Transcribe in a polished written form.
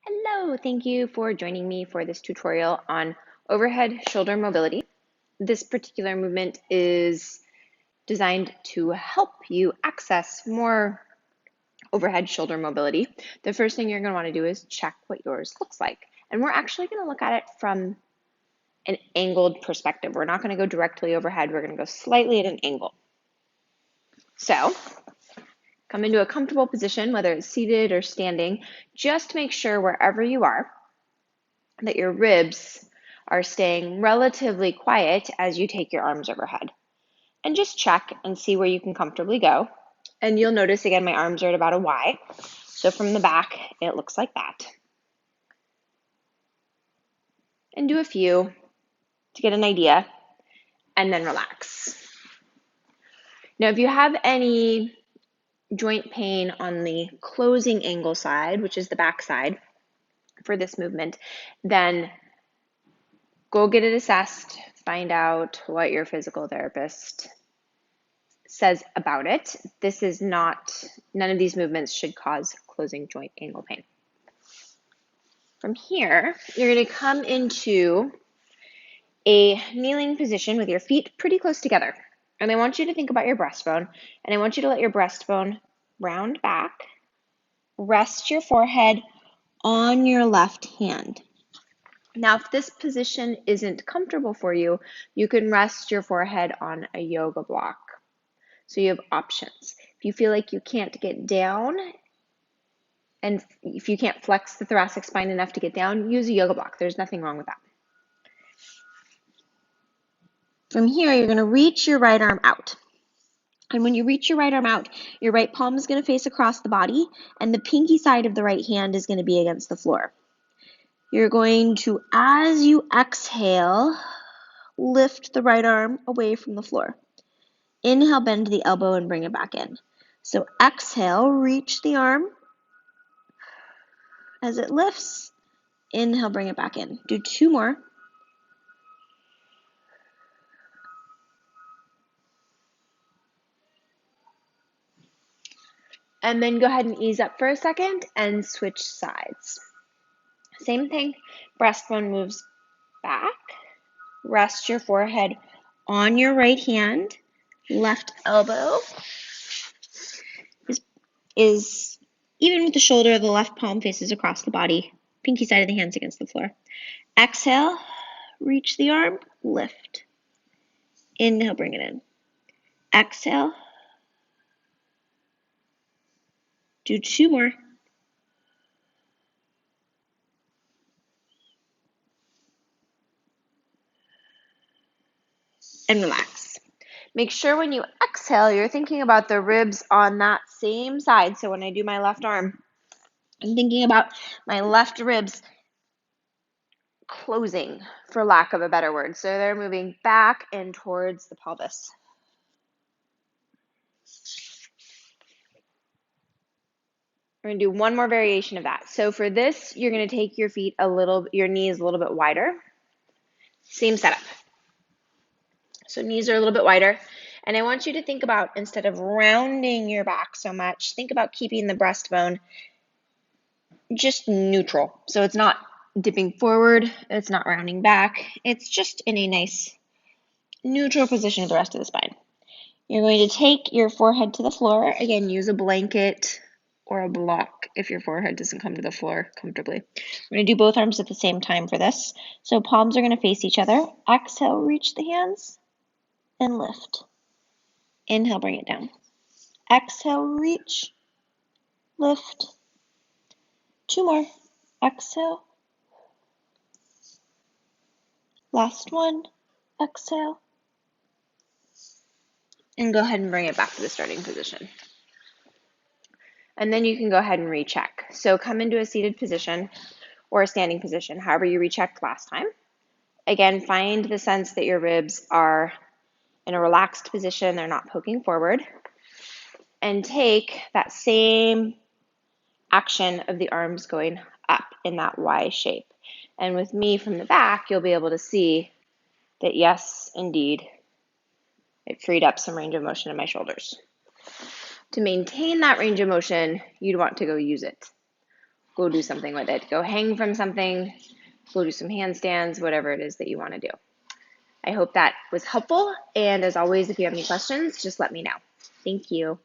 Hello, thank you for joining me for this tutorial on overhead shoulder mobility. This particular movement is designed to help you access more overhead shoulder mobility. The first thing you're going to want to do is check what yours looks like. And we're actually going to look at it from an angled perspective. We're not going to go directly overhead, we're going to go slightly at an angle. So, come into a comfortable position, whether it's seated or standing. Just make sure wherever you are that your ribs are staying relatively quiet as you take your arms overhead. And just check and see where you can comfortably go. And you'll notice again, my arms are at about a Y. So from the back, it looks like that. And do a few to get an idea, and then relax. Now, if you have any joint pain on the closing angle side, which is the back side for this movement, then go get it assessed, find out what your physical therapist says about it. This is not, none of these movements should cause closing joint angle pain. From here, you're going to come into a kneeling position with your feet pretty close together. And I want you to think about your breastbone, and I want you to let your breastbone round back, rest your forehead on your left hand. Now, if this position isn't comfortable for you, you can rest your forehead on a yoga block. So you have options. If you feel like you can't get down, and if you can't flex the thoracic spine enough to get down, use a yoga block. There's nothing wrong with that. From here, you're going to reach your right arm out. And when you reach your right arm out, your right palm is going to face across the body, and the pinky side of the right hand is going to be against the floor. You're going to, as you exhale, lift the right arm away from the floor. Inhale, bend the elbow and bring it back in. So exhale, reach the arm. As it lifts, inhale, bring it back in. Do two more. And then go ahead and ease up for a second and switch sides. Same thing, breastbone moves back. Rest your forehead on your right hand. Left elbow is even with the shoulder, the left palm faces across the body. Pinky side of the hands against the floor. Exhale, reach the arm, lift. Inhale, bring it in. Exhale. Do two more. And relax. Make sure when you exhale, you're thinking about the ribs on that same side. So when I do my left arm, I'm thinking about my left ribs closing, for lack of a better word. So they're moving back and towards the pelvis. We're going to do one more variation of that. So for this, you're going to take your feet your knees a little bit wider. Same setup. So knees are a little bit wider. And I want you to think about, instead of rounding your back so much, think about keeping the breastbone just neutral. So it's not dipping forward, it's not rounding back. It's just in a nice neutral position with the rest of the spine. You're going to take your forehead to the floor. Again, use a blanket or a block if your forehead doesn't come to the floor comfortably. We're going to do both arms at the same time for this. So palms are going to face each other. Exhale, reach the hands and lift. Inhale, bring it down. Exhale, reach, lift. Two more. Exhale. Last one. Exhale. And go ahead and bring it back to the starting position. And then you can go ahead and recheck. So come into a seated position or a standing position, however you rechecked last time. Again, find the sense that your ribs are in a relaxed position, they're not poking forward. And take that same action of the arms going up in that Y shape. And with me from the back, you'll be able to see that yes, indeed, it freed up some range of motion in my shoulders. To maintain that range of motion, you'd want to go use it. go do something with it. Go hang from something, go do some handstands, whatever it is that you want to do. I hope that was helpful. And as always, if you have any questions, just let me know. Thank you.